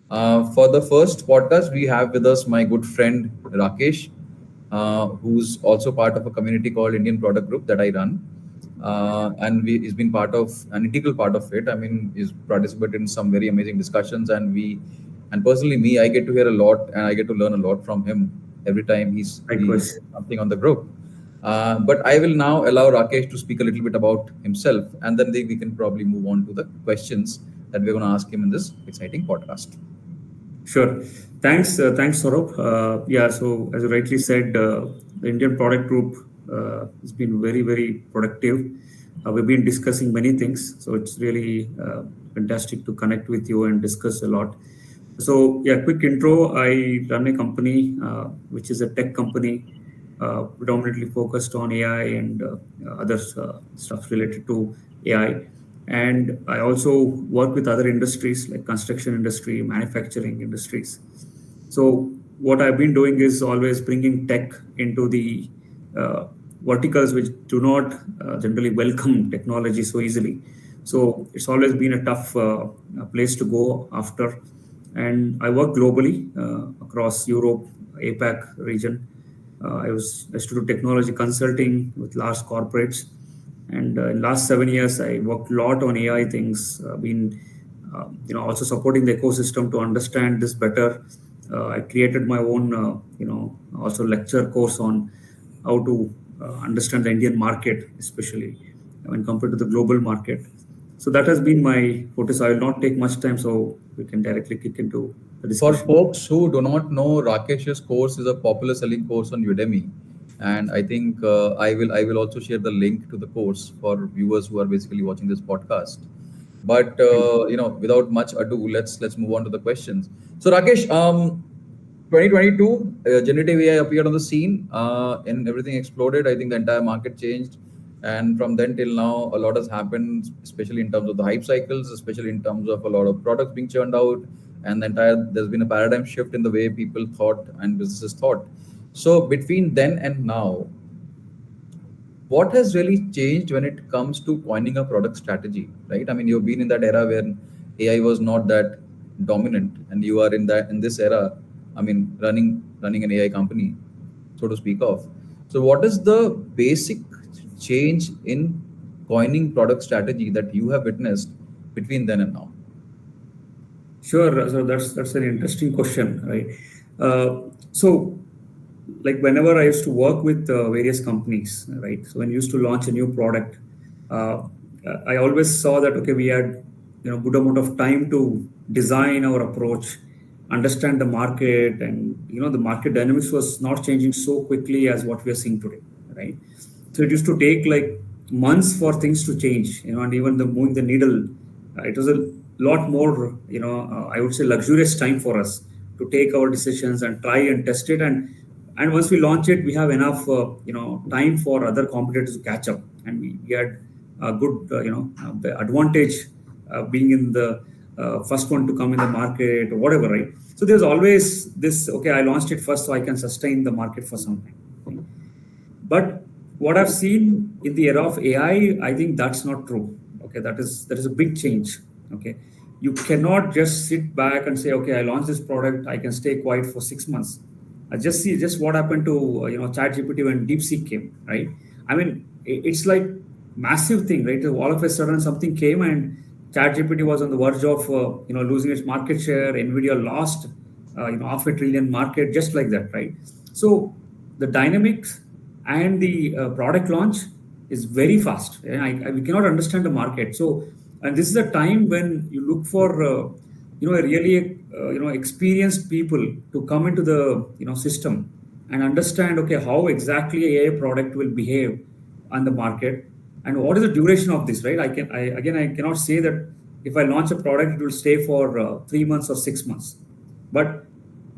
For the first podcast, we have with us my good friend Rakesh, who's also part of a community called Indian Product Group that I run. He's been part of an integral part of it. I mean, he's participated in some very amazing discussions, and personally, me, I get to hear a lot and I get to learn a lot from him every time he Likewise. says something on the group. But I will now allow Rakesh to speak a little bit about himself, and then we can probably move on to the questions that we're going to ask him in this exciting podcast. Sure. Thanks, Saurabh. Yeah, so as you rightly said, the Indian Product Group has been very, very productive. We've been discussing many things, so it's really fantastic to connect with you and discuss a lot. So, yeah, quick intro. I run a company which is a tech company, predominantly focused on AI and other stuff related to AI. And I also work with other industries like construction industry, manufacturing industries. So what I've been doing is always bringing tech into the uh, verticals which do not generally welcome technology so easily. So it's always been a tough place to go after. And I work globally across Europe, APAC region. I used to do technology consulting with large corporates, and in last 7 years, I worked a lot on AI things. Been also supporting the ecosystem to understand this better. I created my own also lecture course on how to understand the Indian market, especially when compared to the global market. So that has been my focus. I will not take much time, so we can directly kick into the For discussion. folks who do not know, Rakesh's course is a popular selling course on Udemy, and I think I will also share the link to the course for viewers who are basically watching this podcast. But without much ado, let's move on to the questions. So Rakesh, 2022, generative AI appeared on the scene, and everything exploded. I think the entire market changed, and from then till now, a lot has happened, especially in terms of the hype cycles, especially in terms of a lot of products being churned out, and there's been a paradigm shift in the way people thought and businesses thought. So between then and now, what has really changed when it comes to coining a product strategy, right? I mean, you've been in that era where AI was not that dominant, and you are in this era. I mean, running an AI company, so to speak of. So what is the basic change in coining product strategy that you have witnessed between then and now? Sure. So that's an interesting question, right? So, like whenever I used to work with various companies, right? So when we used to launch a new product, uh, I always saw that okay, we had good amount of time to design our approach, understand the market, and the market dynamics was not changing so quickly as what we are seeing today, right? So it used to take like months for things to change, and even the moving the needle, it was a lot more, I would say luxurious time for us to take our decisions and try and test it. And once we launch it, we have enough, time for other competitors to catch up, and we had a good, advantage being in the first one to come in the market or whatever, right? So there's always this, okay, I launched it first, so I can sustain the market for some time. Okay? But what I've seen in the era of AI, I think that's not true. Okay, that is a big change. Okay, you cannot just sit back and say, okay, I launched this product, I can stay quiet for 6 months. I just see just what happened to ChatGPT when DeepSeek came, right? I mean, it's like massive thing, right? All of a sudden something came and ChatGPT was on the verge of losing its market share. Nvidia lost half a trillion market just like that, right? So the dynamics and the product launch is very fast. And we cannot understand the market. So, and this is a time when you look for a really experienced people to come into the system and understand, okay, how exactly a product will behave on the market, and what is the duration of this, right? I cannot say that if I launch a product it will stay for 3 months or 6 months. But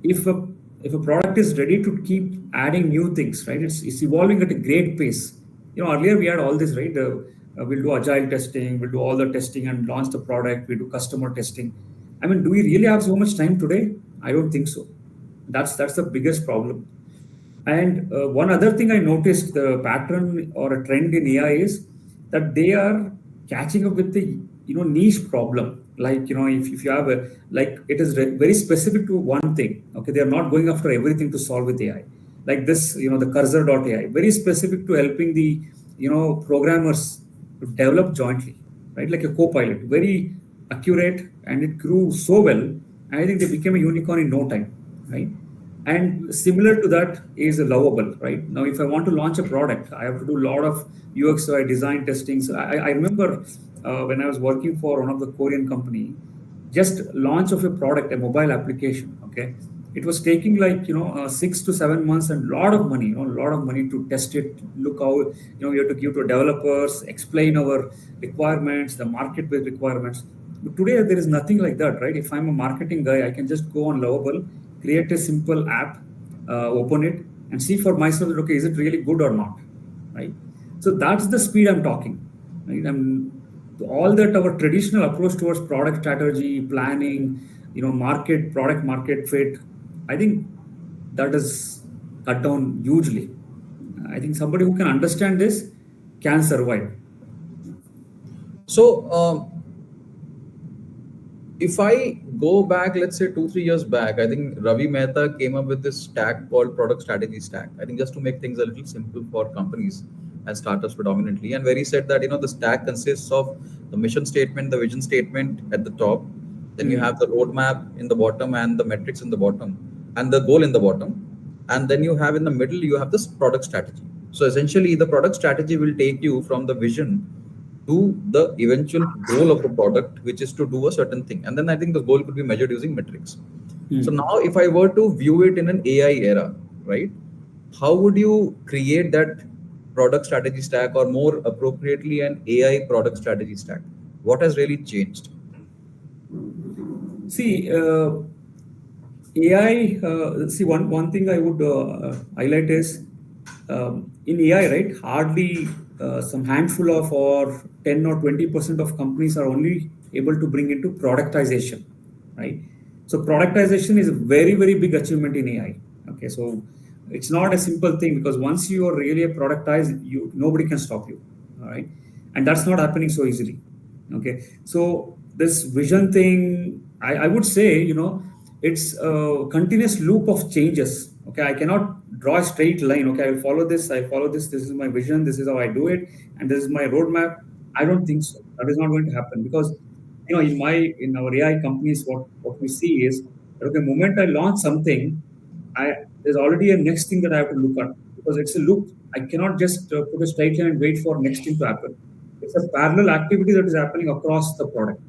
if a if a product is ready to keep adding new things, right? It's evolving at a great pace. Earlier we had all this, right? We'll do agile testing, we'll do all the testing and launch the product. We do customer testing. I mean, do we really have so much time today? I don't think so. That's the biggest problem. And one other thing I noticed, the pattern or a trend in AI is that they are catching up with the niche problem. Like, if you have like, it is very specific to one thing. Okay, they are not going after everything to solve with AI. Like this, the cursor.ai, very specific to helping the programmers to develop jointly, right? Like a co-pilot, very accurate, and it grew so well. I think they became a unicorn in no time, right? And similar to that is a lovable, right? Now, if I want to launch a product, I have to do a lot of UX UI design testing. So I remember when I was working for one of the Korean company, just launch of a product, a mobile application. Okay, it was taking like 6 to 7 months and lot of money, a lot of money to test it. Look how we have to give to developers, explain our requirements, the market-based requirements. But today there is nothing like that, right? If I'm a marketing guy, I can just go on Lovable, create a simple app, open it, and see for myself, okay, is it really good or not, right? So that's the speed I'm talking, right? All that our traditional approach towards product strategy, planning, product market fit, I think that is cut down hugely. I think somebody who can understand this can survive. So, if I go back, let's say 2, 3 years back, I think Ravi Mehta came up with this stack called product strategy stack. I think just to make things a little simple for companies and startups predominantly. And where he said that, the stack consists of the mission statement, the vision statement at the top. Then you have the roadmap in the bottom and the metrics in the bottom and the goal in the bottom. And then you have in the middle, you have this product strategy. So essentially the product strategy will take you from the vision to the eventual goal of the product, which is to do a certain thing. And then I think the goal could be measured using metrics. So now, if I were to view it in an AI era, right, how would you create that product strategy stack, or more appropriately, an AI product strategy stack? What has really changed? See, AI. See, one thing I would highlight is in AI, right? Hardly some handful of or 10 or 20% of companies are only able to bring into productization, right? So productization is a very big achievement in AI. Okay, so it's not a simple thing, because once you are really a productized, nobody can stop you, all right? And that's not happening so easily. Okay, so this vision thing, I would say, it's a continuous loop of changes. Okay, I cannot draw a straight line. Okay, I will follow this, this is my vision, this is how I do it, and this is my roadmap. I don't think so. That is not going to happen, because in our AI companies, what we see is that, okay, moment I launch something, there's already a next thing that I have to look at, because it's a loop. I cannot just put a straight line and wait for next thing to happen. It's a parallel activity that is happening across the product,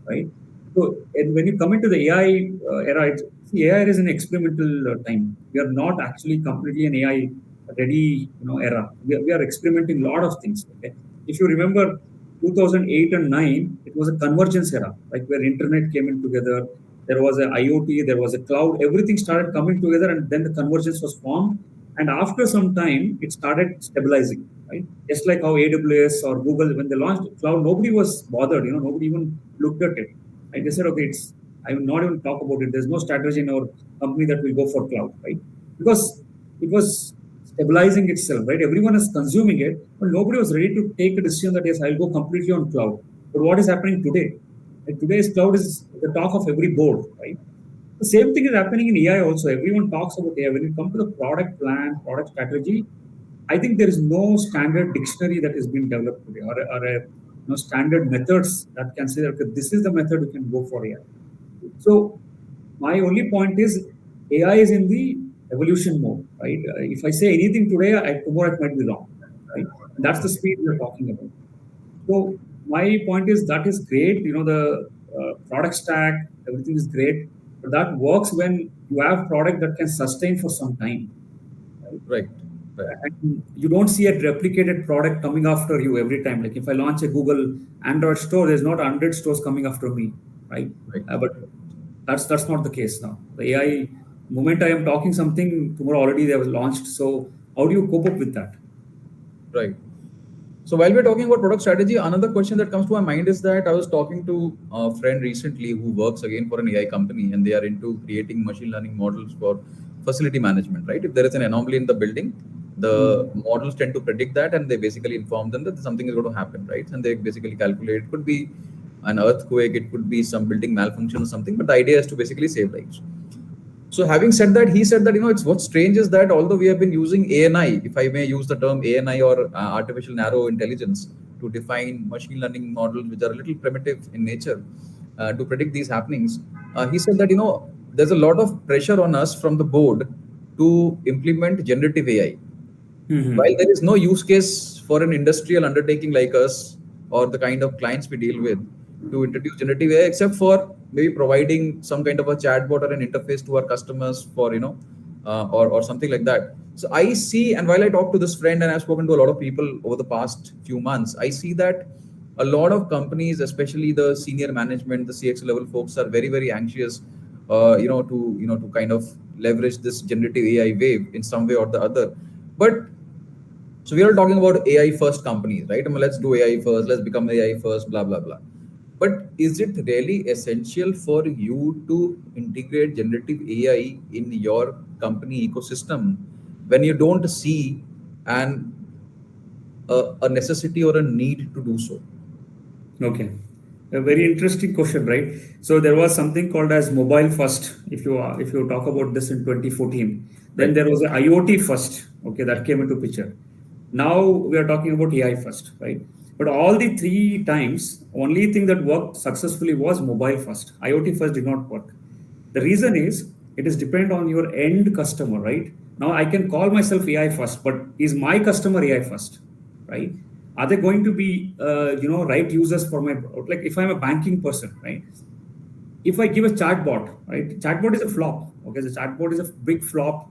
right? So, and when you come into the AI era, AI is an experimental time. We are not actually completely an AI ready, era. We are experimenting a lot of things. Okay, if you remember, 2008 and 9, it was a convergence era, like where internet came in together. There was a IoT, there was a cloud. Everything started coming together, and then the convergence was formed. And after some time, it started stabilizing, right? Just like how AWS or Google, when they launched cloud, nobody was bothered. Nobody even looked at it. And they said, okay, I will not even talk about it. There's no strategy in our company that will go for cloud, right? Because it was stabilizing itself, right? Everyone is consuming it, but nobody was ready to take a decision that, yes, I'll go completely on cloud. But what is happening today? Like, today's cloud is the talk of every board, right? The same thing is happening in AI also. Everyone talks about AI. When you come to the product plan, product strategy, I think there is no standard dictionary that is being developed today, or standard methods that can say that, okay, this is the method we can go for AI. So my only point is, AI is in the evolution mode, right? If I say anything today, tomorrow it might be wrong, right? And that's the speed we're talking about. So my point is, that is great. The product stack, everything is great, but that works when you have product that can sustain for some time, right? Right. Right. And you don't see a replicated product coming after you every time. Like if I launch a Google Android store, there's not 100 stores coming after me, right? Right. But that's not the case now. The AI, moment I am talking something, tomorrow already they have launched. So how do you cope up with that? Right. So while we're talking about product strategy, another question that comes to my mind is that I was talking to a friend recently who works again for an AI company, and they are into creating machine learning models for facility management, right? If there is an anomaly in the building, the models tend to predict that, and they basically inform them that something is going to happen, right? And they basically calculate. It could be an earthquake, it could be some building malfunction or something. But the idea is to basically save lives. So having said that, he said that it's what's strange is that although we have been using ANI, if I may use the term ANI or artificial narrow intelligence to define machine learning models which are a little primitive in nature to predict these happenings, he said that there's a lot of pressure on us from the board to implement generative AI. While Mm-hmm. there is no use case for an industrial undertaking like us or the kind of clients we deal with to introduce generative AI, except for maybe providing some kind of a chatbot or an interface to our customers for, or something like that. So I see, and while I talk to this friend and I've spoken to a lot of people over the past few months, I see that a lot of companies, especially the senior management, the CX level folks, are very, very anxious, to kind of leverage this generative AI wave in some way or the other. But so we are talking about AI first companies, right? I mean, let's do AI first, let's become AI first, blah, blah, blah. But is it really essential for you to integrate generative AI in your company ecosystem when you don't see an a necessity or a need to do so? Okay. A very interesting question, right? So there was something called as mobile first. If you talk about this in 2014, then Right. there was a IoT first. Okay, that came into picture. Now we are talking about AI first, right? But all the three times, only thing that worked successfully was mobile first. IoT first did not work. The reason is it is depend on your end customer, right? Now I can call myself AI first, but is my customer AI first, right? Are they going to be right users for my, like if I'm a banking person, right? If I give a chatbot, right? Chatbot is a flop. Okay, the chatbot is a big flop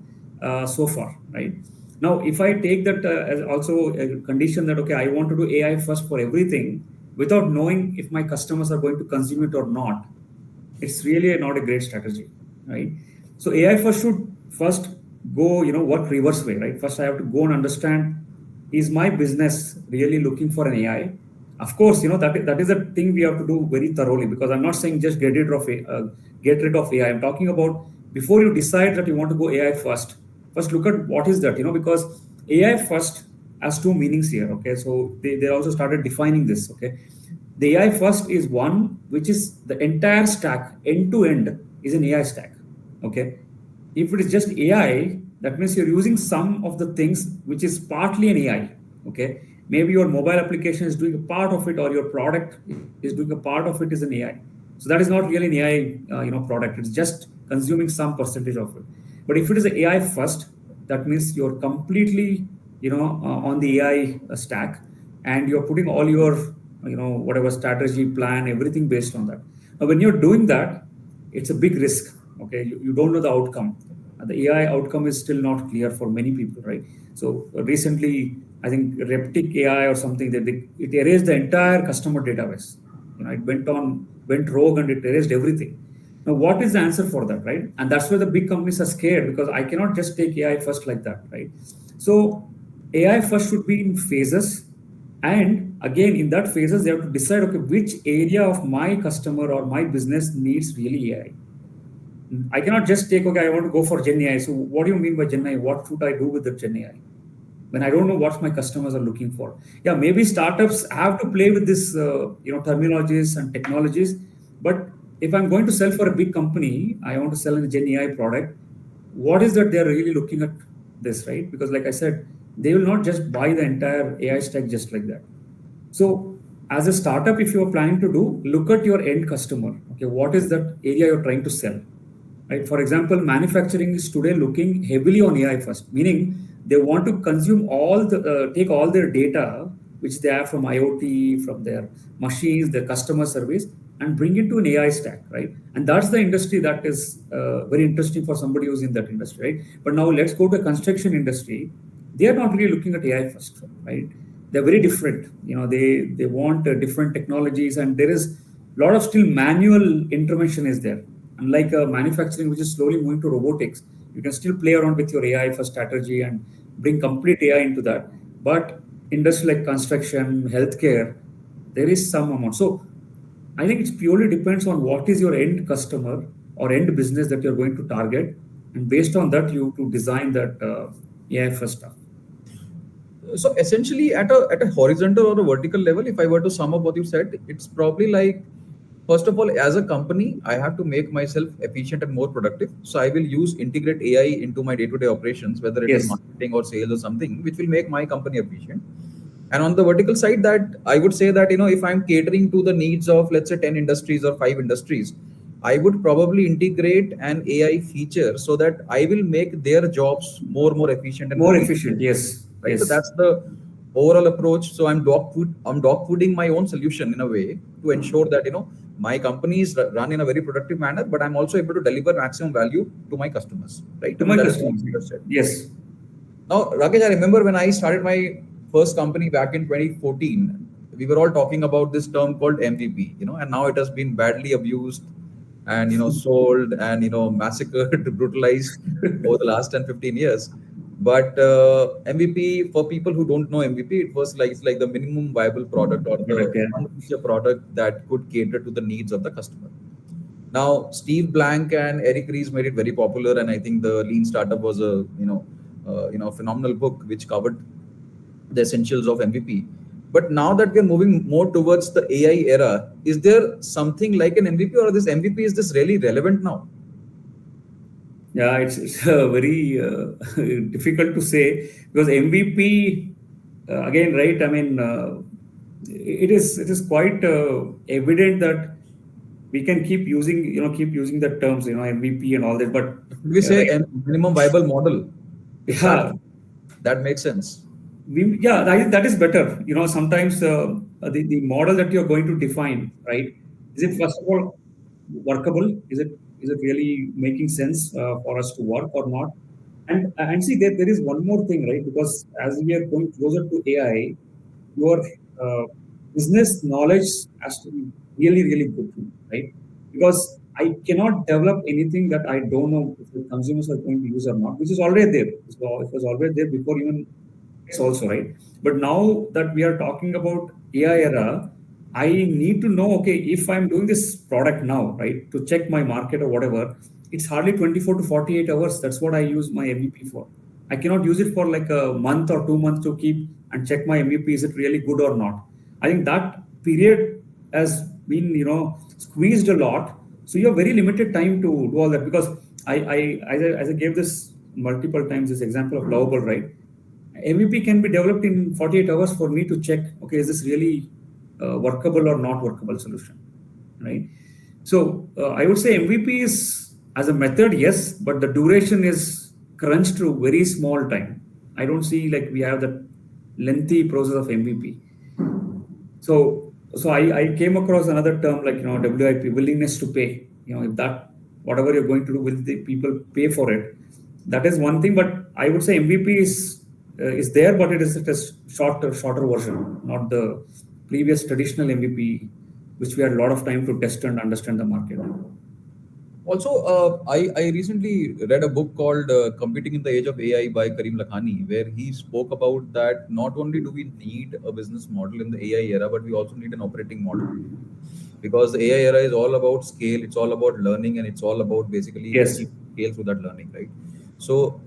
so far, right? Now, if I take that as also a condition that okay, I want to do AI first for everything without knowing if my customers are going to consume it or not, it's really not a great strategy, right? So AI first should first go, work reverse way, right? First, I have to go and understand, is my business really looking for an AI? Of course, that is a thing we have to do very thoroughly, because I'm not saying just get rid of AI. I'm talking about before you decide that you want to go AI first. First, look at what is that, because AI first has two meanings here. Okay, so they also started defining this. Okay, the AI first is one which is the entire stack, end to end, is an AI stack. Okay. If it is just AI, that means you're using some of the things which is partly an AI. Okay. Maybe your mobile application is doing a part of it, or your product is doing a part of it is an AI. So that is not really an AI, product. It's just consuming some percentage of it. But if it is an AI first, that means you're completely, on the AI stack, and you're putting all your, whatever strategy, plan, everything based on that. Now, when you're doing that, it's a big risk. Okay, you don't know the outcome. The AI outcome is still not clear for many people, right? So recently, I think Reptic AI or something, it erased the entire customer database. It went rogue, and it erased everything. Now, what is the answer for that, right? And that's why the big companies are scared, because I cannot just take AI first like that, right? So AI first should be in phases, and again, in that phases, they have to decide, okay, which area of my customer or my business needs really AI. I cannot just take, okay, I want to go for Gen AI. So what do you mean by Gen AI? What should I do with the Gen AI? When I don't know what my customers are looking for. Yeah, maybe startups have to play with this, terminologies and technologies. But if I'm going to sell for a big company, I want to sell a Gen AI product. What is that they're really looking at this, right? Because like I said, they will not just buy the entire AI stack just like that. So as a startup, if you're planning to do, look at your end customer. Okay, what is that area you're trying to sell? Right? For example, manufacturing is today looking heavily on AI first, meaning they want to consume take all their data which they have from IoT, from their machines, their customer service, and bring it to an AI stack, right? And that's the industry that is very interesting for somebody who's in that industry, right? But now let's go to the construction industry. They are not really looking at AI first, right? They're very different. They want different technologies, and there is a lot of still manual intervention is there. Unlike manufacturing, which is slowly moving to robotics, you can still play around with your AI for strategy and bring complete AI into that. But industry like construction, healthcare, there is some amount. So I think it purely depends on what is your end customer or end business that you're going to target, and based on that, you to design that AI first stuff. So essentially, at a horizontal or a vertical level, if I were to sum up what you said, it's probably like First of all, as a company, I have to make myself efficient and more productive. So I will use integrate AI into my day-to-day operations, whether it is Yes. marketing or sales or something, which will make my company efficient. And on the vertical side, that I would say that if I'm catering to the needs of let's say 10 industries or 5 industries, I would probably integrate an AI feature so that I will make their jobs more efficient and More more easy, efficient. Yes. right? So Yes. that's the overall approach. So I'm dog fooding my own solution in a way to ensure that my company is run in a very productive manner, but I'm also able to deliver maximum value to my customers, right? I To mean, my that is what customers. you just said. Yes. Now, Rakesh, I remember when I started my first company back in 2014, we were all talking about this term called MVP, and now it has been badly abused and, sold and, massacred, brutalized over the last 10, 15 years. But MVP, for people who don't know MVP, it's like the minimum viable product or Correct. the Yeah. one feature product that could cater to the needs of the customer. Now, Steve Blank and Eric Ries made it very popular, and I think the Lean Startup was a phenomenal book which covered the essentials of MVP. But now that we're moving more towards the AI era, is there something like an MVP, or this MVP is this really relevant now? Yeah, it's very difficult to say because MVP again, right? I mean, it is quite evident that we can keep using the terms, MVP and all that. But Should we say right, minimum viable model? If yeah, that makes sense. yeah, that is better. Sometimes the model that you're going to define, right? Is it first of all workable? Is it really making sense for us to work or not? And see, there is one more thing, right? Because as we are going closer to AI, your business knowledge has to be really, really good, right? Because I cannot develop anything that I don't know if the consumers are going to use or not, which is already there. It was already there before even also, right? But now that we are talking about AI era, I need to know, okay, if I'm doing this product now, right, to check my market or whatever, it's hardly 24 to 48 hours. That's what I use my MVP for. I cannot use it for like a month or 2 months to keep and check my MVP. Is it really good or not? I think that period has been, squeezed a lot. So you have very limited time to do all that because as I gave this multiple times, this example of Lovable, right? MVP can be developed in 48 hours for me to check, okay, is this really workable or not workable solution, right? So I would say MVP is as a method, yes, but the duration is crunched to very small time. I don't see like we have that lengthy process of MVP. So I came across another term like WIP, willingness to pay. If that whatever you're going to do, will the people pay for it? That is one thing, but I would say MVP is there, but it is a shorter version, not the previous traditional MVP, which we had a lot of time to test and understand the market. Also, I recently read a book called Competing in the Age of AI by Karim Lakhani, where he spoke about that not only do we need a business model in the AI era, but we also need an operating model. Because the AI era is all about scale, it's all about learning, and it's all about basically Yes. achieving scale through that learning, right? So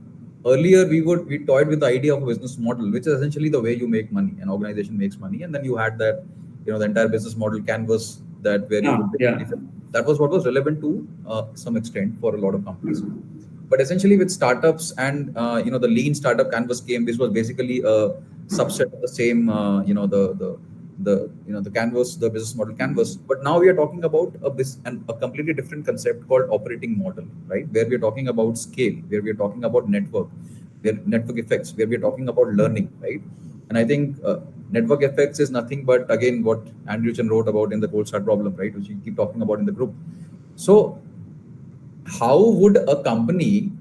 earlier we toyed with the idea of a business model, which is essentially the way you make money. An organization makes money, and then you had that, the entire business model canvas that where you Yeah. would Yeah. basically that was what was relevant to some extent for a lot of companies. But essentially, with startups and the lean startup canvas came. This was basically a subset of the same, the canvas, the business model canvas. But now we are talking about a completely different concept called operating model, right? Where we are talking about scale, where we are talking about network effects, where we are talking about learning, right? And I think network effects is nothing but again what Andrew Chen wrote about in the cold start problem, right? Which we keep talking about in the group. So how would a company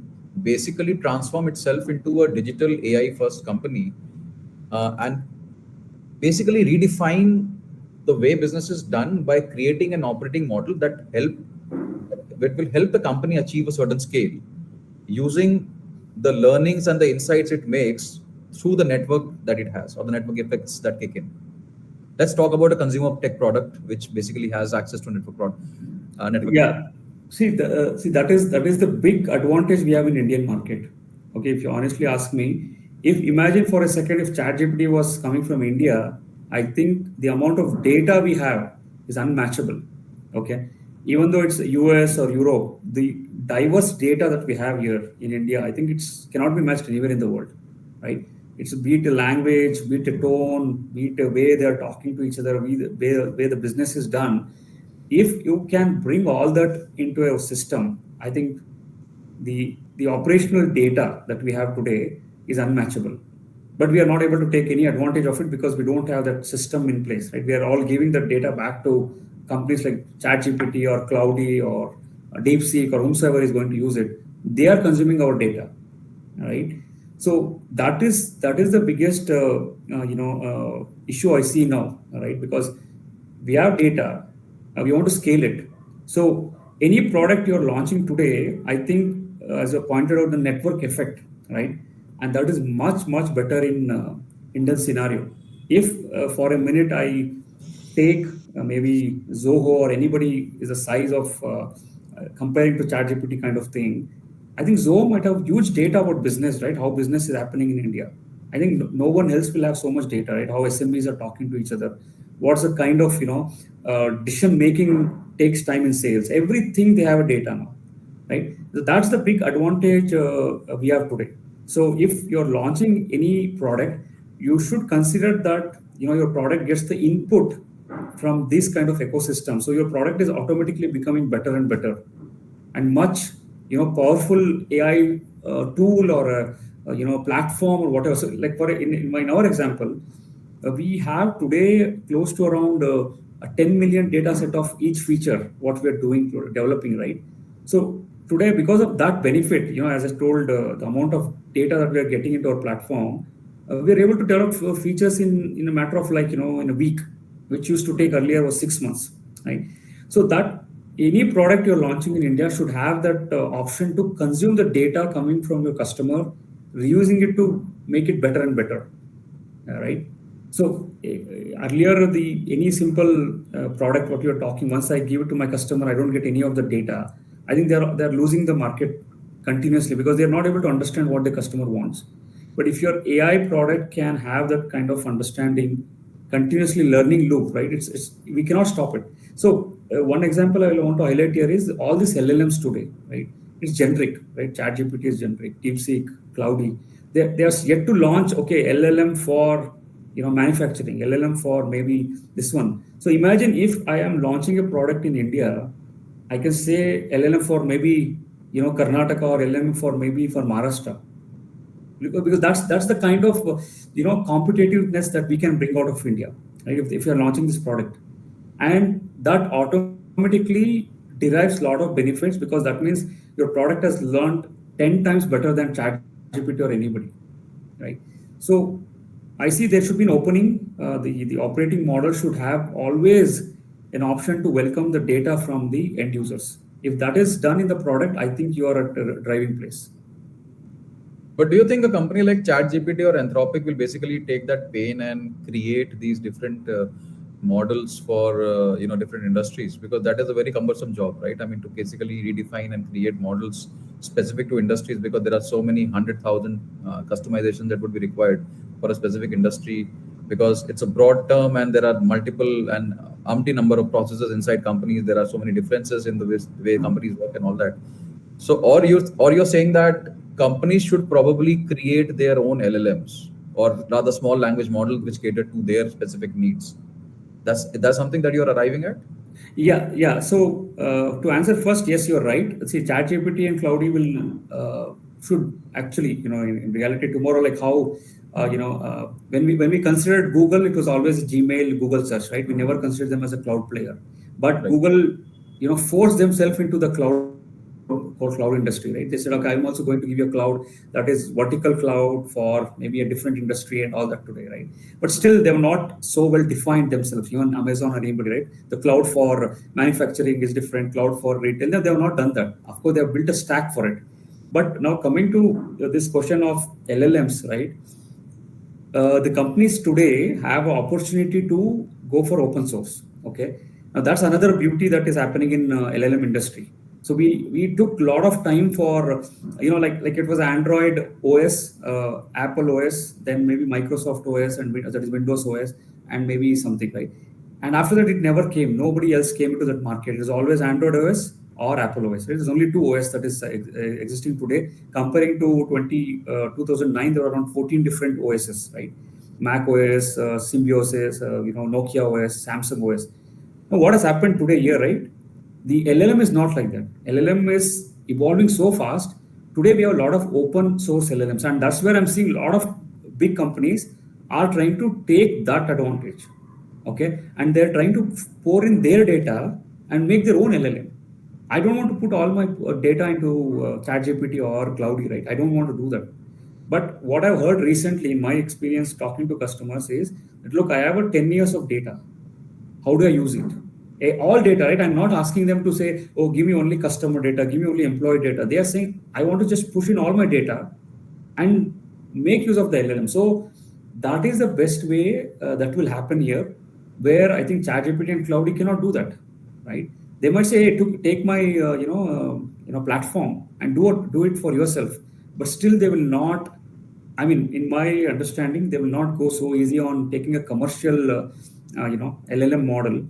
basically transform itself into a digital AI first company and basically redefine the way business is done by creating an operating model that will help the company achieve a certain scale using the learnings and the insights it makes through the network that it has or the network effects that kick in. Let's talk about a consumer tech product which basically has access to network effect. Yeah. See that is the big advantage we have in Indian market. Okay, if you honestly ask me, if imagine for a second if ChatGPT was coming from India, I think the amount of data we have is unmatchable. Okay, even though it's US or Europe, the diverse data that we have here in India, I think it's cannot be matched anywhere in the world, right? It's be it a language, be it a tone, be it a way they're talking to each other, be the way the business is done. If you can bring all that into a system, I think the operational data that we have today is unmatchable. But we are not able to take any advantage of it because we don't have that system in place, right? We are all giving that data back to companies like ChatGPT or Cloudy or DeepSeek or whomsoever is going to use it. They are consuming our data, right? So that is the biggest issue I see now, right? Because we have data, we want to scale it. So any product you're launching today, I think, as I pointed out, the network effect, right? And that is much better in Indian scenario. If for a minute I take maybe Zoho or anybody is the size of comparing to ChatGPT kind of thing, I think Zoho might have huge data about business, right? How business is happening in India. I think no one else will have so much data, right? How SMBs are talking to each other. What's the kind of decision making takes time in sales. Everything they have a data now, right? So that's the big advantage we have today. So if you're launching any product, you should consider that your product gets the input from this kind of ecosystem. So your product is automatically becoming better and better, and much powerful AI tool or a platform or whatever. So like in our example, we have today close to around a 10 million data set of each feature what we are doing developing, right? So today, because of that benefit, as I told, the amount of data that we are getting into our platform, we are able to develop features in a matter of in a week, which used to take earlier was 6 months, right? So that any product you're launching in India should have that option to consume the data coming from your customer, reusing it to make it better and better, right? So earlier, the any simple product what you're talking, once I give it to my customer, I don't get any of the data. I think they're losing the market continuously because they're not able to understand what the customer wants. But if your AI product can have that kind of understanding, continuously learning loop, right? It's we cannot stop it. So one example I will want to highlight here is all these LLMs today, right? It's generic, right? ChatGPT is generic, DeepSeek, Cloudy. They are yet to launch, okay, LLM for manufacturing, LLM for maybe this one. So imagine if I am launching a product in India, I can say LLM for maybe Karnataka or LLM for maybe for Maharashtra, because that's the kind of competitiveness that we can bring out of India, right? If you're launching this product, and that automatically derives a lot of benefits, because that means your product has learned 10 times better than ChatGPT or anybody, right? So I see there should be an opening. The operating model should have always an option to welcome the data from the end users. If that is done in the product, I think you are at a driving place. But do you think a company like ChatGPT or Anthropic will basically take that pain and create these different models for different industries? Because that is a very cumbersome job, right? I mean, to basically redefine and create models specific to industries, because there are so many 100,000 customizations that would be required for a specific industry, because it's a broad term and there are multiple and umpty number of processes inside companies. There are so many differences in the way companies work and all that. So, or you're saying that companies should probably create their own LLMs, or rather small language models which cater to their specific needs. That's something that you're arriving at. Yeah. So to answer first, yes, you're right. See, ChatGPT and Cloudy will should actually, in reality, tomorrow, like how when we considered Google, it was always Gmail, Google search, right? We never considered them as a cloud player, but Right. Google, forced themselves into the cloud industry, right? They said, okay, I'm also going to give you a cloud that is vertical cloud for maybe a different industry and all that today, right? But still, they were not so well defined themselves. Even Amazon or anybody, right? The cloud for manufacturing is different, cloud for retail. No, they have not done that. Of course, they have built a stack for it. But now coming to this question of LLMs, right? The companies today have an opportunity to go for open source. Okay, now that's another beauty that is happening in LLM industry. So we took a lot of time for like it was Android OS, Apple OS, then maybe Microsoft OS, and that is Windows OS, and maybe something, right? And after that, it never came. Nobody else came into that market. It was always Android OS or Apple OS. Right? There's only two OS that is existing today. Comparing to 2009, there were around 14 different OSs, right? Mac OS, Symbiosis, Nokia OS, Samsung OS. Now, what has happened today here, right? The LLM is not like that. LLM is evolving so fast. Today, we have a lot of open source LLMs, and that's where I'm seeing a lot of big companies are trying to take that advantage. Okay, and they're trying to pour in their data and make their own LLM. I don't want to put all my data into ChatGPT or Cloudy, right? I don't want to do that. But what I've heard recently in my experience talking to customers is that, look, I have a 10 years of data. How do I use it? All data, right? I'm not asking them to say, oh, give me only customer data, give me only employee data. They are saying, I want to just push in all my data and make use of the LLM. So that is the best way that will happen here, where I think ChatGPT and Cloudy cannot do that, right? They might say, hey, take my platform and do it for yourself, but still they will not. I mean, in my understanding, they will not go so easy on taking a commercial, LLM model,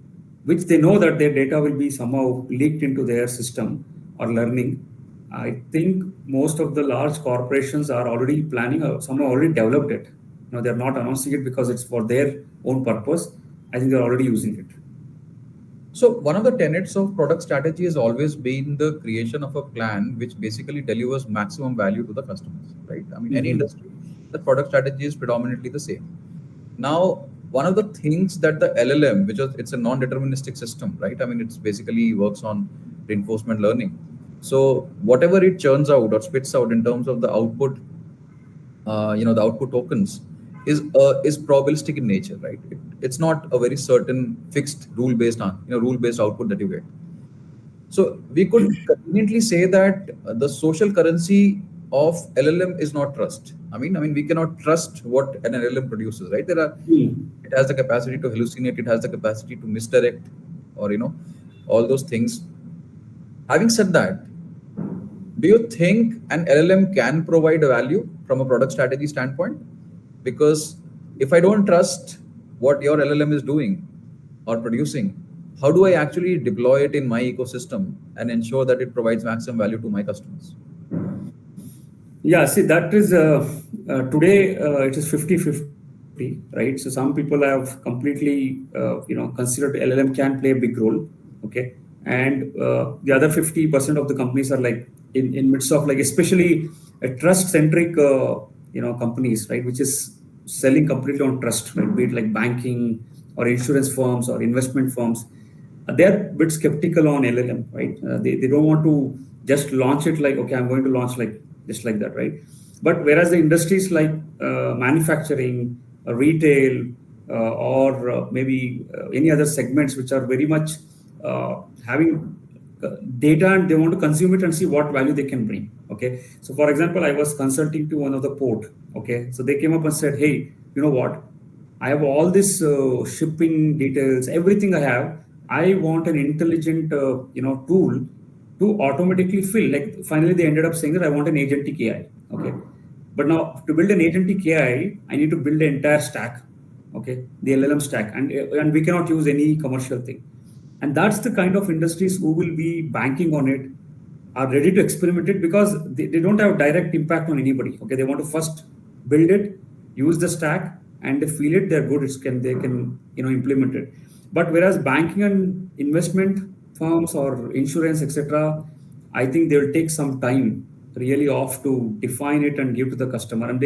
which they know that their data will be somehow leaked into their system or learning. I think most of the large corporations are already planning, or some have already developed it. They're not announcing it because it's for their own purpose. I think they're already using it. So one of the tenets of product strategy has always been the creation of a plan which basically delivers maximum value to the customers, right? I mean, any Mhm. industry, the product strategy is predominantly the same. Now, one of the things that the LLM, which is it's a non-deterministic system, right? I mean, it's basically works on reinforcement learning. So whatever it churns out or spits out in terms of the output, the output tokens is probabilistic in nature, right? It's not a very certain fixed rule based output that you get. So we could conveniently say that the social currency of LLM is not trust. I mean, we cannot trust what an LLM produces, right? Hmm. It has the capacity to hallucinate, it has the capacity to misdirect, or all those things. Having said that, do you think an LLM can provide a value from a product strategy standpoint? Because if I don't trust what your LLM is doing or producing, how do I actually deploy it in my ecosystem and ensure that it provides maximum value to my customers? Yeah, see, that is today it is 50-50, right? So some people have completely, considered LLM can play a big role, okay? And the other 50% of the companies are like in midst of like, especially a trust-centric, companies, right? Which is selling completely on trust, right? Be it like banking or insurance firms or investment firms. They're a bit skeptical on LLM, right? They don't want to just launch it like, okay, I'm going to launch like just like that, right? But whereas the industries like manufacturing, retail, or maybe any other segments which are very much having data and they want to consume it and see what value they can bring. Okay. So, for example, I was consulting to one of the port. Okay. So they came up and said, hey, you know what? I have all this shipping details, everything I have. I want an intelligent, tool to automatically fill. Like finally, they ended up saying that I want an agentic AI. Okay, but now to build an agentic AI, I need to build the entire stack. Okay, the LLM stack, and we cannot use any commercial thing. And that's the kind of industries who will be banking on it, are ready to experiment it because they don't have direct impact on anybody. Okay, they want to first build it, use the stack, and they feel it, they're good. They can implement it. But whereas banking and investment firms or insurance, etc., I think they will take some time really off to define it and give to the customer. And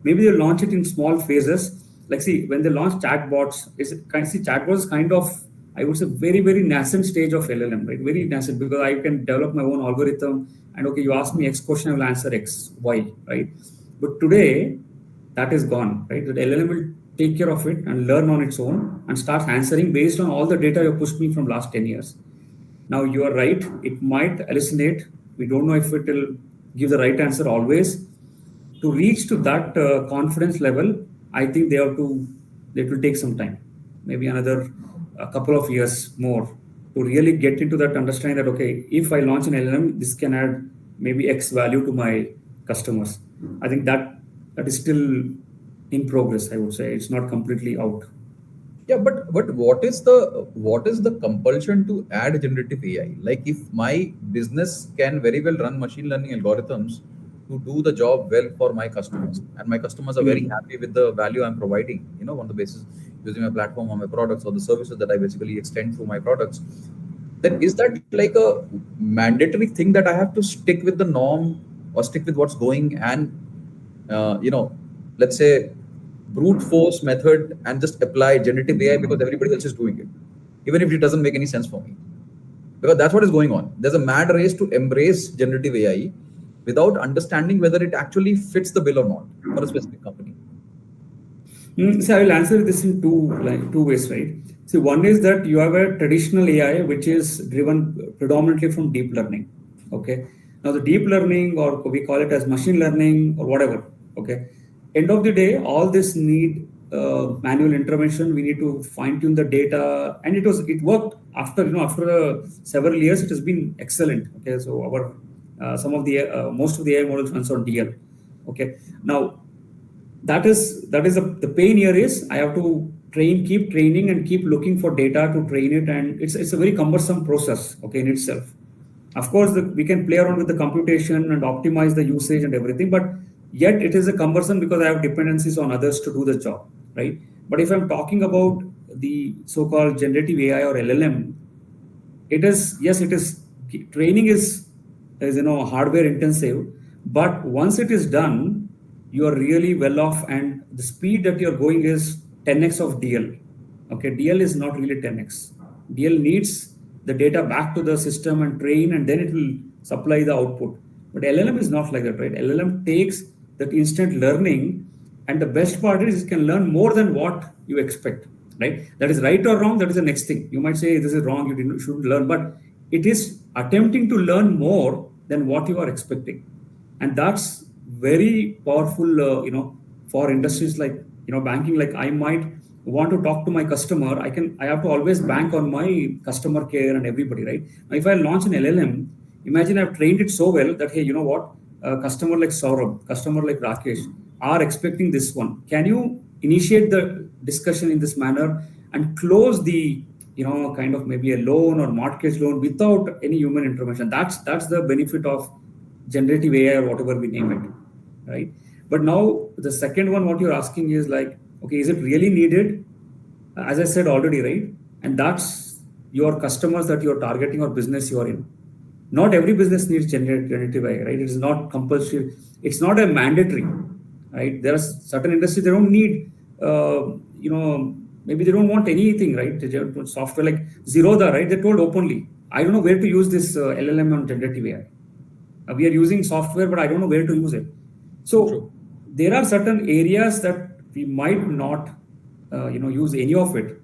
maybe they'll launch it in small phases. Like see, when they launch chatbots, chatbots is kind of, I would say, very, very nascent stage of LLM, right? Very nascent because I can develop my own algorithm and okay, you ask me X question, I will answer X, Y, right? But today, that is gone, right? The LLM will take care of it and learn on its own and start answering based on all the data you pushed me from last 10 years. Now, you are right, it might hallucinate. We don't know if it will give the right answer always. To reach to that confidence level, I think it will take some time, maybe another a couple of years more to really get into that understanding that, okay, if I launch an LLM, this can add maybe X value to my customers. I think that is still in progress, I would say. It's not completely out. Yeah, but what is the compulsion to add generative AI? Like if my business can very well run machine learning algorithms to do the job well for my customers, and my customers are very Mm. happy with the value I'm providing, on the basis using my platform or my products or the services that I basically extend through my products, then is that like a mandatory thing that I have to stick with the norm or stick with what's going and let's say brute force method and just apply generative AI because everybody else is doing it, even if it doesn't make any sense for me. Because that's what is going on. There's a mad race to embrace generative AI without understanding whether it actually fits the bill or not for a specific company. So I will answer this in two ways, right? See, one is that you have a traditional AI which is driven predominantly from deep learning. Okay. Now the deep learning, or we call it as machine learning or whatever. Okay. End of the day, all this need manual intervention. We need to fine tune the data, and it worked after after several years. It has been excellent. Okay. So our some of the most of the AI models runs on DL. Okay. Now that is the pain here is I have to keep training and keep looking for data to train it, and it's a very cumbersome process, okay, in itself. Of course, we can play around with the computation and optimize the usage and everything, but yet it is a cumbersome because I have dependencies on others to do the job, right? But if I'm talking about the so-called generative AI or LLM, it is, yes, it is, training is hardware intensive, but once it is done, you are really well off, and the speed that you're going is 10x of DL. Okay, DL is not really 10x. DL needs the data back to the system and train, and then it will supply the output. But LLM is not like that, right? LLM takes that instant learning, and the best part is it can learn more than what you expect, right? That is right or wrong, that is the next thing. You might say this is wrong, shouldn't learn, but it is attempting to learn more than what you are expecting. And that's very powerful, for industries like, banking. Like I might want to talk to my customer, I have to always bank on my customer care and everybody, right? Now, if I launch an LLM, imagine I've trained it so well that, hey, you know what, a customer like Saurabh, customer like Rakesh are expecting this one. Can you initiate the discussion in this manner and close the, kind of maybe a loan or mortgage loan without any human intervention? That's the benefit of generative AI or whatever we name it, right? But now the second one, what you're asking is like, okay, is it really needed? As I said already, right? And that's your customers that you're targeting or business you're in. Not every business needs generative AI, right? It is not compulsory. It's not a mandatory, right? There are certain industries they don't need, maybe they don't want anything, right? Software like Zerodha, right? They told openly, I don't know where to use this LLM on generative AI. We are using software, but I don't know where to use it. True. So there are certain areas that we might not, use any of it,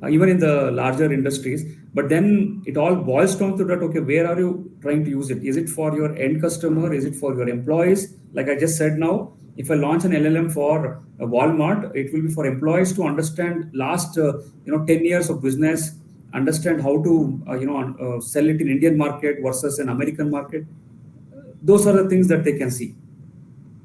even in the larger industries. But then it all boils down to that. Okay, where are you trying to use it? Is it for your end customer? Is it for your employees? Like I just said now, if I launch an LLM for Walmart, it will be for employees to understand last 10 years of business, understand how to sell it in Indian market versus an American market. Those are the things that they can see.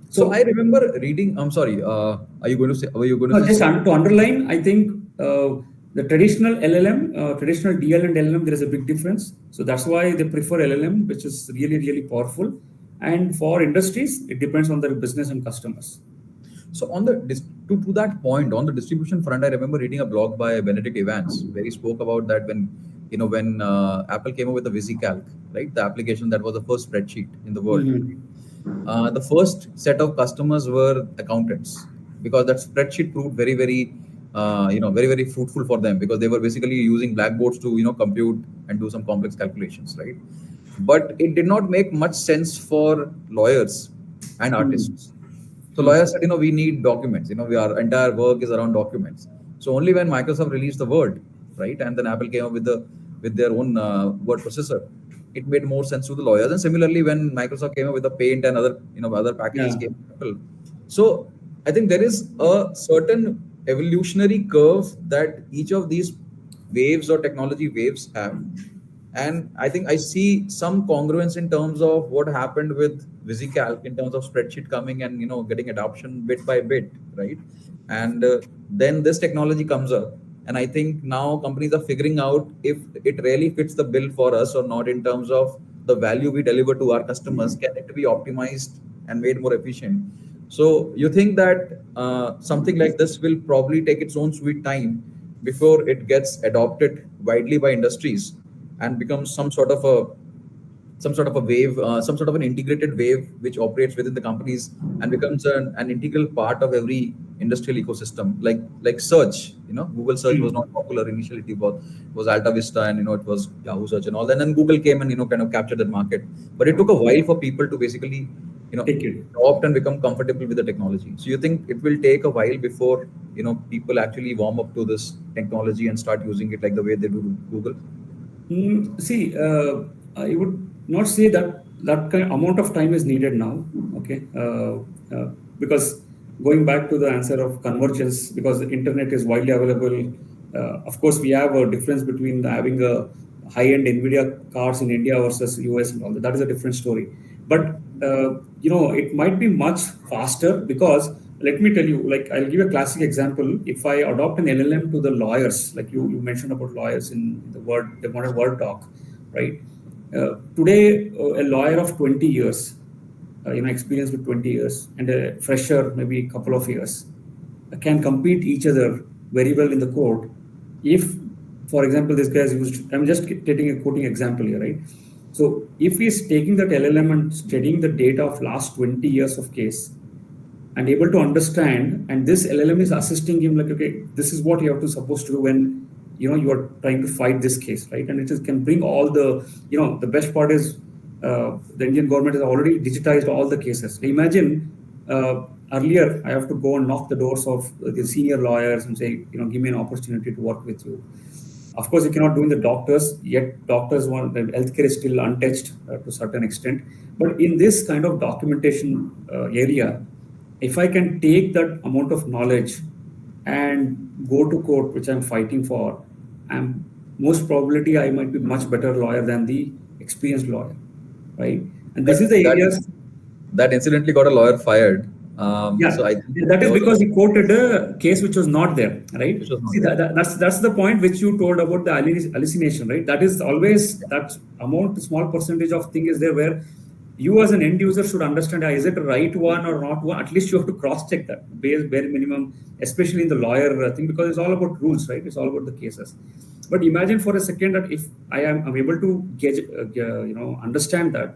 So I So remember reading. I'm sorry. Are you going to say? Were you going to no, say just something? to underline, I think the traditional LLM, traditional DL and LLM, there is a big difference. So that's why they prefer LLM, which is really, really powerful. And for industries, it depends on their business and customers. So on the to that point, on the distribution front, I remember reading a blog by Benedict Evans where he spoke about that when Apple came up with the VisiCalc, right, the application that was the first spreadsheet in the world. Mhm. The first set of customers were accountants because that spreadsheet proved very fruitful for them because they were basically using blackboards to compute and do some complex calculations, right? But it did not make much sense for lawyers and Mhm. artists. So Mhm. lawyers said, we need documents. Our entire work is around documents. So only when Microsoft released the Word, right, and then Apple came up with their own word processor, it made more sense to the lawyers. And similarly, when Microsoft came up with the Paint and other packages Yeah. came to Apple. So I think there is a certain evolutionary curve that each of these waves or technology waves have, and I think I see some congruence in terms of what happened with VisiCalc in terms of spreadsheet coming and getting adoption bit by bit, right? And then this technology comes up, And I think now companies are figuring out if it really fits the bill for us or not in terms of the value we deliver to our customers. Can it be optimized and made more efficient? So you think that something like this will probably take its own sweet time before it gets adopted widely by industries and becomes some sort of a wave, some sort of an integrated wave which operates within the companies and becomes an integral part of every industrial ecosystem. Like search, Google search was not popular initially. It was Alta Vista, and it was Yahoo search and all that. And then Google came and kind of captured that market. But it took a while for people to basically Take it. adopt and become comfortable with the technology. So you think it will take a while before people actually warm up to this technology and start using it like the way they do Google? See, I would not say that that kind amount of time is needed now. Okay, because going back to the answer of convergence, because the internet is widely available. Of course, we have a difference between having a high-end NVIDIA cars in India versus US and all that. That is a different story. But it might be much faster because let me tell you, like I'll give a classic example. If I adopt an LLM to the lawyers, like you mentioned about lawyers in the modern word doc, right? Today, a lawyer of 20 years, experience with 20 years, and a fresher, maybe a couple of years, can compete each other very well in the court. If, for example, this guy is used, I'm just taking a quoting example here, right? So if he's taking that LLM and studying the data of last 20 years of case and able to understand, and this LLM is assisting him like, okay, this is what you have to supposed to do when you are trying to fight this case, right? And can bring all the, the best part is the Indian government has already digitized all the cases. Imagine earlier I have to go and knock the doors of the senior lawyers and say, give me an opportunity to work with you. Of course, you cannot do in the doctors, yet doctors want, the healthcare is still untouched to a certain extent. But in this kind of documentation area, if I can take that amount of knowledge and go to court, which I'm fighting for, I'm most probability I might be much better lawyer than the experienced lawyer, right? And this is the areas that incidentally got a lawyer fired. Yeah, So I think that is because he quoted a case which was not there, right? which was not See, there. that's the point which you told about the hallucination, right? That is always that amount, small percentage of thing is there where you as an end user should understand, is it a right one or not one? At least you have to cross check that bare minimum, especially in the lawyer thing, because it's all about rules, right? It's all about the cases. But imagine for a second that if I'm able to get, understand that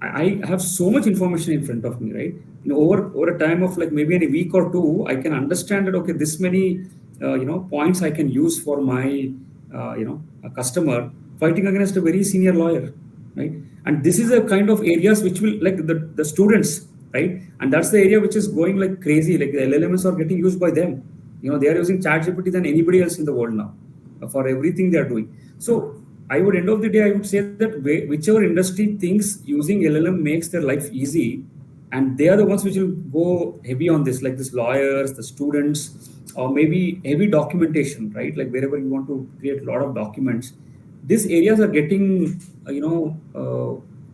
I have so much information in front of me, right? Over a time of like maybe in a week or two, I can understand that, okay, this many, points I can use for my, a customer fighting against a very senior lawyer, right? And this is a kind of areas which will like the students, right? And that's the area which is going like crazy. Like the LLMs are getting used by them. They are using ChatGPT than anybody else in the world now for everything they are doing. So I would end of the day, I would say that whichever industry thinks using LLM makes their life easy, and they are the ones which will go heavy on this, like this lawyers, the students, or maybe heavy documentation, right? Like wherever you want to create a lot of documents, these areas are getting,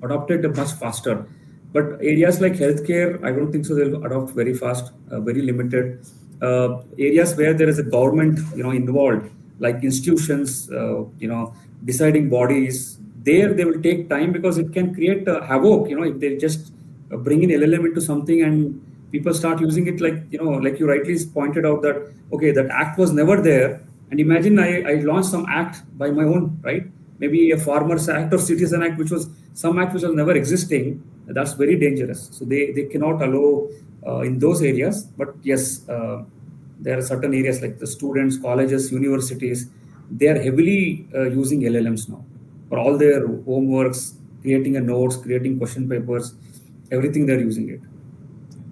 adopted much faster. But areas like healthcare, I don't think so. They'll adopt very fast, very limited. Areas where there is a government, involved, like institutions, deciding bodies, there they will take time because it can create havoc. If they just bring in LLM into something and people start using it, like like you rightly pointed out that okay, that act was never there. And imagine I launched some act by my own, right? Maybe a Farmers Act or Citizen Act, which was some act which was never existing. That's very dangerous. So they cannot allow in those areas. But yes, there are certain areas like the students, colleges, universities, they are heavily using LLMs now for all their homeworks, creating a notes, creating question papers, everything they're using it.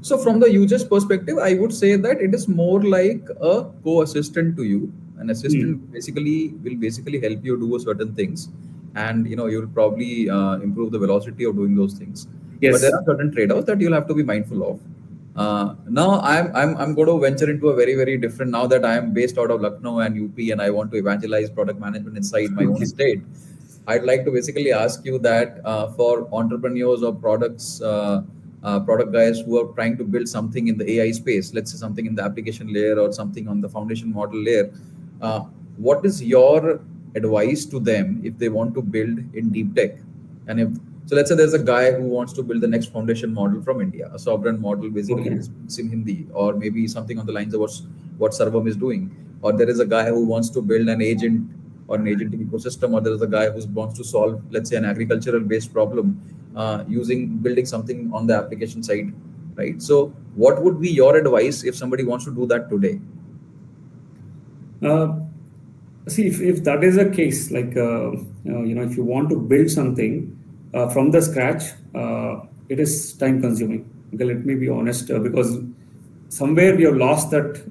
So from the user's perspective, I would say that it is more like a co-assistant to you. An assistant will basically help you do certain things, and you'll probably improve the velocity of doing those things. But there Yes. are certain trade-offs that you'll have to be mindful of. Now I'm going to venture into a very very different. Now that I am based out of Lucknow and UP, and I want to evangelize product management inside my own state, I'd like to basically ask you that for entrepreneurs or product guys who are trying to build something in the AI space, let's say something in the application layer or something on the foundation model layer, uh, what is your advice to them if they want to build in deep tech? And if so, let's say there's a guy who wants to build the next foundation model from India, a sovereign model, basically Okay. which speaks in Hindi, or maybe something on the lines of what Sarvam is doing. Or there is a guy who wants to build an agent or an agentic ecosystem, or there is a guy who wants to solve, let's say, an agricultural based problem using building something on the application side, right? So, what would be your advice if somebody wants to do that today? Uh, See, if that is the case, like, if you want to build something from the scratch, it is time consuming. Okay, let me be honest, because somewhere we have lost that,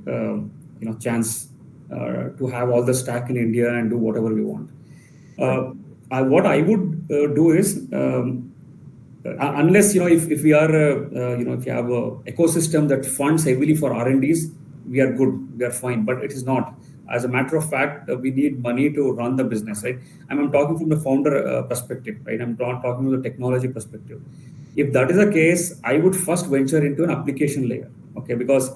chance to have all the stack in India and do whatever we want. Right. What I would do is, unless, if we are, if you have a ecosystem that funds heavily for R&Ds, we are good, we are fine. But it is not. As a matter of fact, we need money to run the business, right? I'm talking from the founder perspective, right? I'm not talking from the technology perspective. If that is the case, I would first venture into an application layer, okay? Because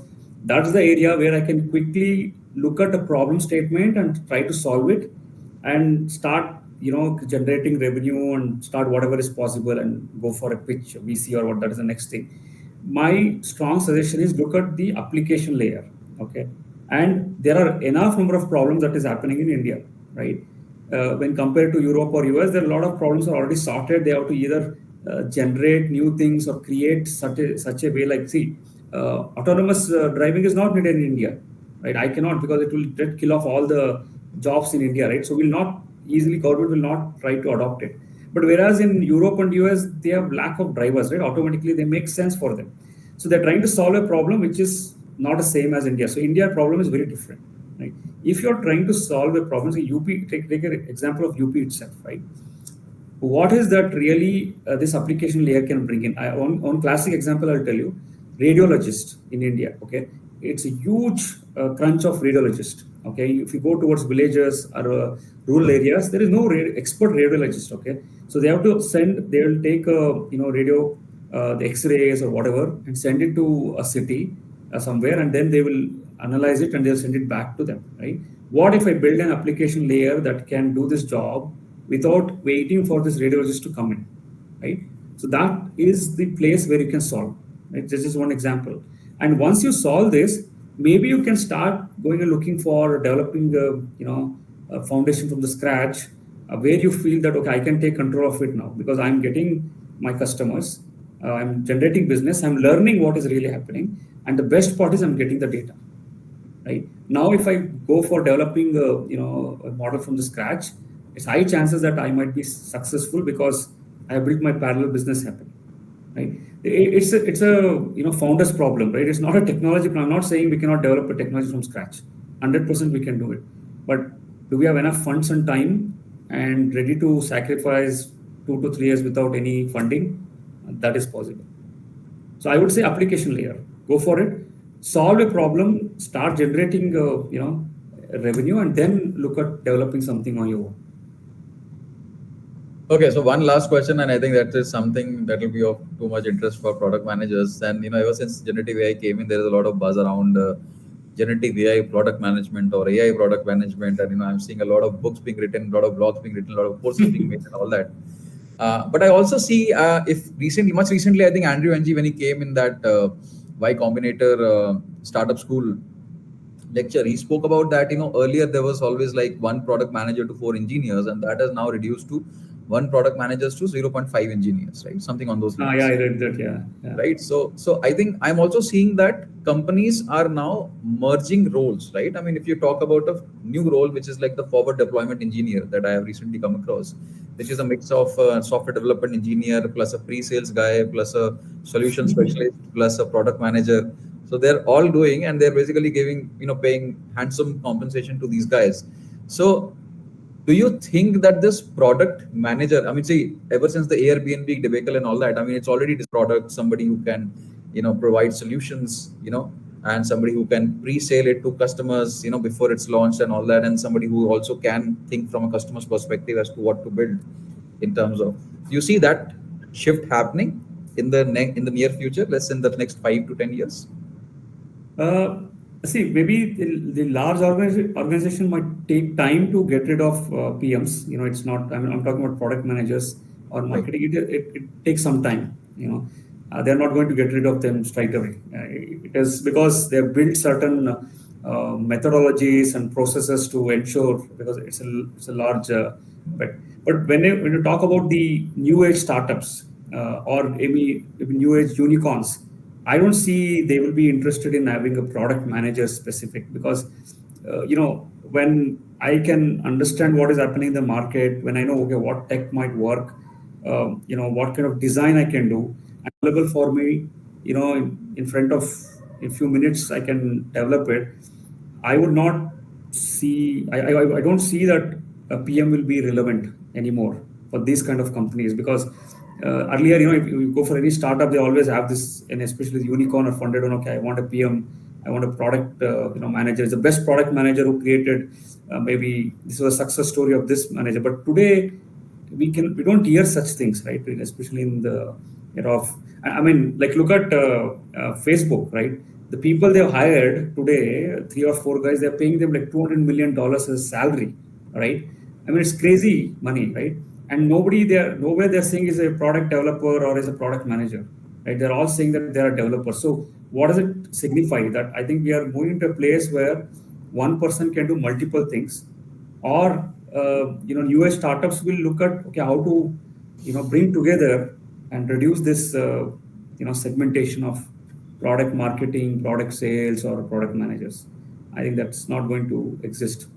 that's the area where I can quickly look at a problem statement and try to solve it, and start, generating revenue, and start whatever is possible, and go for a pitch, VC, or what, that is the next thing. My strong suggestion is look at the application layer, okay? And there are enough number of problems that is happening in India, right? When compared to Europe or US, there are a lot of problems are already sorted. They have to either generate new things or create such a way, like, see, autonomous driving is not needed in India, right? I cannot, because it will kill off all the jobs in India, right? So will not easily, government will not try to adopt it. But whereas in Europe and US, they have lack of drivers, right? Automatically, they make sense for them. So they're trying to solve a problem which is not the same as India. So India problem is very different, right? If you're trying to solve a problem, say UP, take an example of UP itself, right? What is that really this application layer can bring in? On classic example, I'll tell you, radiologist in India, okay? It's a huge crunch of radiologists, okay? If you go towards villages or rural areas, there is no expert radiologist, okay? So they have to send, they will take radio, the x-rays or whatever, and send it to a city somewhere, and then they will analyze it and they'll send it back to them, right? What if I build an application layer that can do this job without waiting for this radiologist to come in, right? So that is the place where you can solve, right? This is one example. And once you solve this, maybe you can start going and looking for developing a foundation from the scratch, where you feel that, okay, I can take control of it now, because I'm getting my customers, I'm generating business, I'm learning what is really happening, and the best part is I'm getting the data, right? Now, if I go for developing a model from the scratch, it's high chances that I might be successful, because I have built my parallel business happen, right? It's a founder's problem, right? It's not a technology problem. I'm not saying we cannot develop a technology from scratch. 100% we can do it, but do we have enough funds and time and ready to sacrifice 2 to 3 years without any funding? That is possible. So I would say application layer, go for it, solve a problem, start generating revenue, and then look at developing something on your own. Okay, so one last question, and I think that is something that will be of too much interest for product managers. And ever since generative AI came in, there is a lot of buzz around generative AI product management or AI product management. And I'm seeing a lot of books being written, a lot of blogs being written, a lot of courses being made, and all that. But I also see, if recently, much recently, I think Andrew Ng, when he came in that Y Combinator startup school lecture, he spoke about that. Earlier there was always like one product manager to four engineers, and that has now reduced to one product managers to 0.5 engineers, right? Something on those Yeah, lines, I read that. Yeah, yeah. right? So I think I'm also seeing that companies are now merging roles, right? I mean, if you talk about a new role which is like the forward deployment engineer that I have recently come across, which is a mix of software development engineer plus a pre-sales guy plus a solution specialist plus a product manager. So they're all doing, and they're basically giving, paying handsome compensation to these guys. So do you think that this product manager, I mean, see, ever since the Airbnb debacle and all that, I mean, it's already this product, somebody who can, provide solutions, and somebody who can pre-sale it to customers, before it's launched and all that, and somebody who also can think from a customer's perspective as to what to build in terms of. Do you see that shift happening in the near future? Let's say in the next 5 to 10 years. Uh, See, maybe the large organization might take time to get rid of PMs. It's not. I'm talking about product managers or Right. marketing. It takes some time. They're not going to get rid of them straight away. It is because they've built certain methodologies and processes to ensure, because it's a large bet. But when you talk about the new age startups or maybe new age unicorns, I don't see they will be interested in having a product manager specific, because when I can understand what is happening in the market, when I know, okay, what tech might work, what kind of design I can do, available for me, in front of, in few minutes I can develop it. I would not see. I don't see that a PM will be relevant anymore for these kind of companies, because earlier, if you go for any startup, they always have this, and especially the unicorn or funded one. Okay, I want a PM, I want a product manager. It's the best product manager who created. Maybe this was a success story of this manager. But today, we don't hear such things, right? Especially in the era of, I mean, like, look at Facebook, right? The people they've hired today, three or four guys, they're paying them like $200 million as salary, right? I mean, it's crazy money, right? And nowhere they're saying is a product developer or is a product manager, right? They're all saying that they're a developer. So what does it signify? That I think we are moving to a place where one person can do multiple things, or newer startups will look at, okay, how to bring together and reduce this segmentation of product marketing, product sales, or product managers. I think that's not going to exist.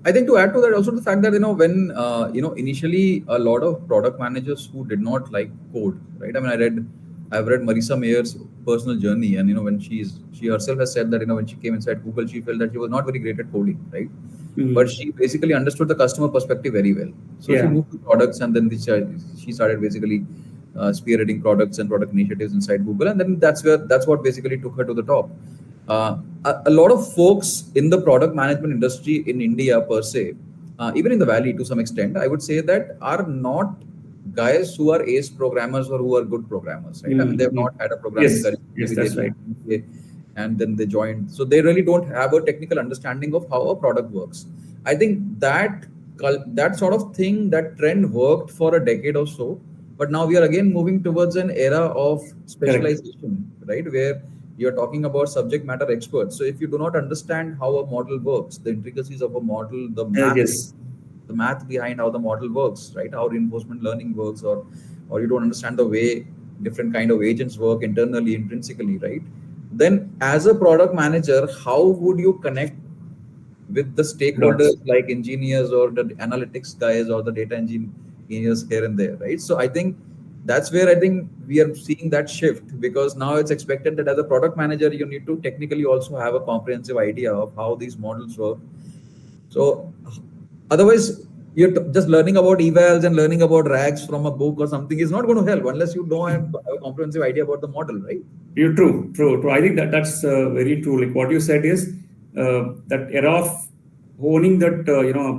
I think to add to that, also the fact that when initially a lot of product managers who did not like code, right? I mean, I've read Marissa Mayer's personal journey, and when she herself has said that when she came inside Google, she felt that she was not very great at coding, right? But Mm. she basically understood the customer perspective very well. So she Yeah. moved to products, and then she started basically spearheading products and product initiatives inside Google, and then that's what basically took her to the top. A lot of folks in the product management industry in India per se, even in the Valley to some extent, I would say that are not guys who are ace programmers or who are good programmers, right? I mean, they've Mm. not had a programming Yes. career. Yes, Maybe they that's did right. MBA and then they joined. So they really don't have a technical understanding of how a product works. I think that sort of thing, that trend worked for a decade or so, but now we are again moving towards an era of Correct. specialization, right? Where you're talking about subject matter experts. So if you do not understand how a model works, the intricacies of a model, Yes. the math behind how the model works, right? How reinforcement learning works, or you don't understand the way different kind of agents work internally, intrinsically, right? Then as a product manager, how would you connect with the stakeholders Dots. like engineers or the analytics guys or the data engineers here and there, right? So I think that's where I think we are seeing that shift, because now it's expected that as a product manager, you need to technically also have a comprehensive idea of how these models work. So otherwise, you're just learning about evals and learning about rags from a book or something is not going to help unless you know and have a comprehensive idea about the model, right? You're true, true, true. I think that's very true. Like what you said is that era of owning that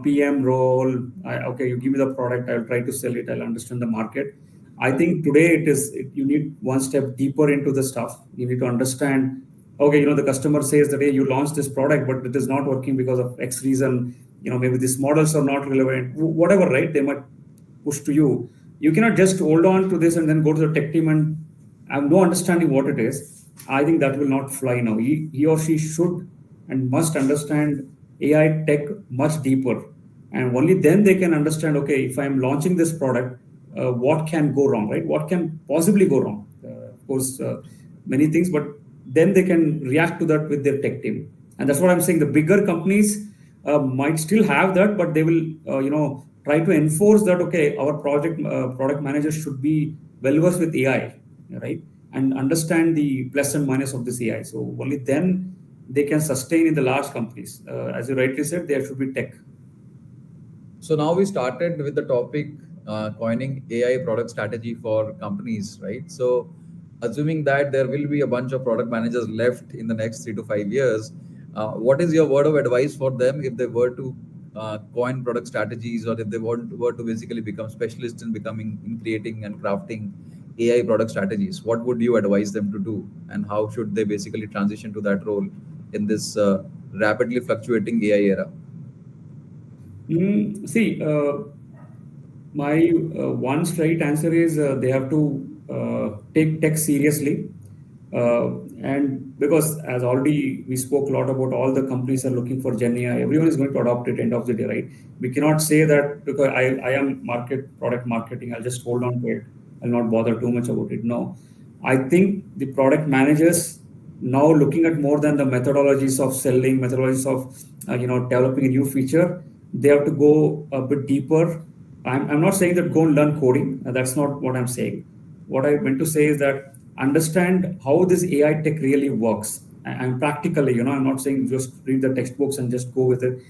PM role. Okay, you give me the product, I'll try to sell it, I'll understand the market. I think today you need one step deeper into the stuff. You need to understand. Okay, the customer says that, hey, you launched this product, but it is not working because of X reason. Maybe these models are not relevant. Whatever, right? They might push to you. You cannot just hold on to this and then go to the tech team and have no understanding what it is. I think that will not fly now. He or she should and must understand AI tech much deeper. And only then they can understand, okay, if I'm launching this product, what can go wrong, right? What can possibly go wrong? Of course, many things, but then they can react to that with their tech team. And that's what I'm saying. The bigger companies might still have that, but they will, try to enforce that. Okay, our product managers should be well versed with AI, right, and understand the plus and minus of this AI. So only then they can sustain in the large companies. As you rightly said, there should be tech. So now we started with the topic coining AI product strategy for companies, right? So assuming that there will be a bunch of product managers left in the next 3 to 5 years, what is your word of advice for them if they were to coin product strategies, or if they were to basically become specialists in creating and crafting AI product strategies? What would you advise them to do, and how should they basically transition to that role, in this rapidly fluctuating AI era? See, my one straight answer is they have to take tech seriously. And because as already we spoke a lot about all the companies are looking for Gen AI, everyone is going to adopt it end of the day, right? We cannot say that because I am product marketing, I'll just hold on to it. I'll not bother too much about it. No. I think the product managers now looking at more than the methodologies of selling, methodologies of developing a new feature, they have to go a bit deeper. I'm not saying that go and learn coding. That's not what I'm saying. What I meant to say is that understand how this AI tech really works. And practically, I'm not saying just read the textbooks and just go with it.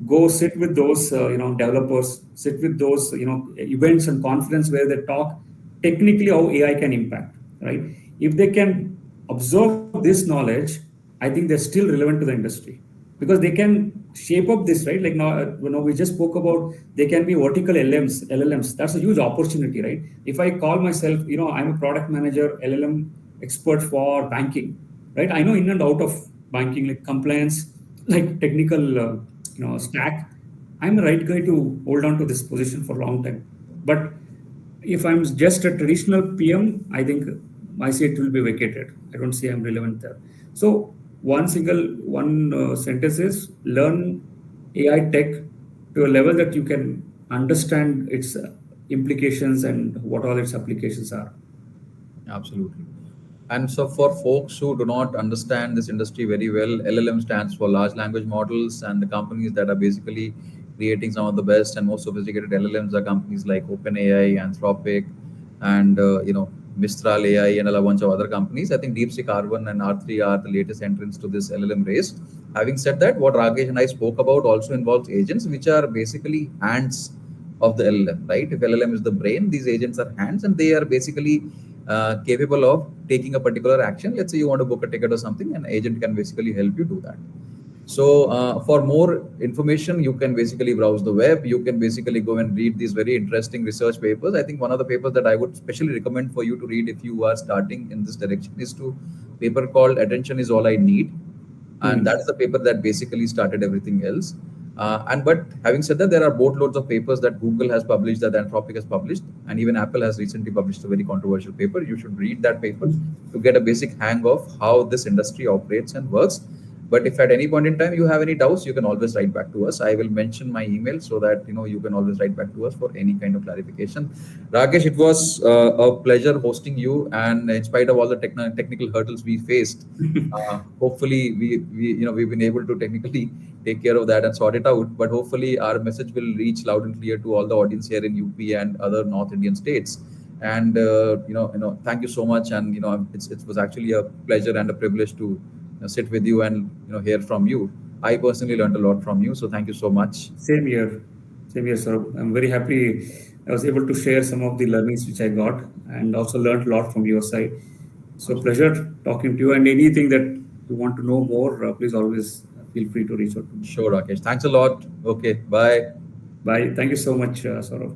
Go sit with those, developers, sit with those, events and conference where they talk technically how AI can impact, right? If they can absorb this knowledge, I think they're still relevant to the industry because they can shape up this, right? Like now, we just spoke about they can be vertical LLMs. That's a huge opportunity, right? If I call myself, I'm a product manager, LLM expert for banking, right? I know in and out of banking, like compliance, like technical, stack. I'm the right guy to hold on to this position for a long time. But if I'm just a traditional PM, I think my seat will be vacated. I don't see I'm relevant there. So one sentence is learn AI tech to a level that you can understand its implications and what all its applications are. Absolutely. And so, for folks who do not understand this industry very well, LLM stands for large language models, and the companies that are basically creating some of the best and most sophisticated LLMs are companies like OpenAI, Anthropic, and Mistral AI, and a bunch of other companies. I think DeepSeek R1 and R3 are the latest entrants to this LLM race. Having said that, what Rakesh and I spoke about also involves agents, which are basically hands of the LLM, right? If LLM is the brain, these agents are hands, and they are basically capable of taking a particular action. Let's say you want to book a ticket or something, an agent can basically help you do that. So, for more information, you can basically browse the web. You can basically go and read these very interesting research papers. I think one of the papers that I would specially recommend for you to read if you are starting in this direction is to paper called "Attention is All I Need," and Hmm. that's the paper that basically started everything else. And but having said that, there are boatloads of papers that Google has published, that Anthropic has published, and even Apple has recently published a very controversial paper. You should read that paper to get a basic hang of how this industry operates and works. But if at any point in time you have any doubts, you can always write back to us. I will mention my email so that you can always write back to us for any kind of clarification. Rakesh, it was a pleasure hosting you, and in spite of all the technical hurdles we faced, hopefully we've been able to technically take care of that and sort it out. But hopefully our message will reach loud and clear to all the audience here in UP and other North Indian states. And thank you so much. And it was actually a pleasure and a privilege to sit with you and hear from you. I personally learned a lot from you, so thank you so much. Same here. Same here, sir. I'm very happy I was able to share some of the learnings which I got and also learned a lot from your side. So pleasure talking to you. And anything that you want to know more, please always feel free to reach out to me. Sure, Rakesh. Thanks a lot. Okay, bye. Bye. Thank you so much, Saurabh.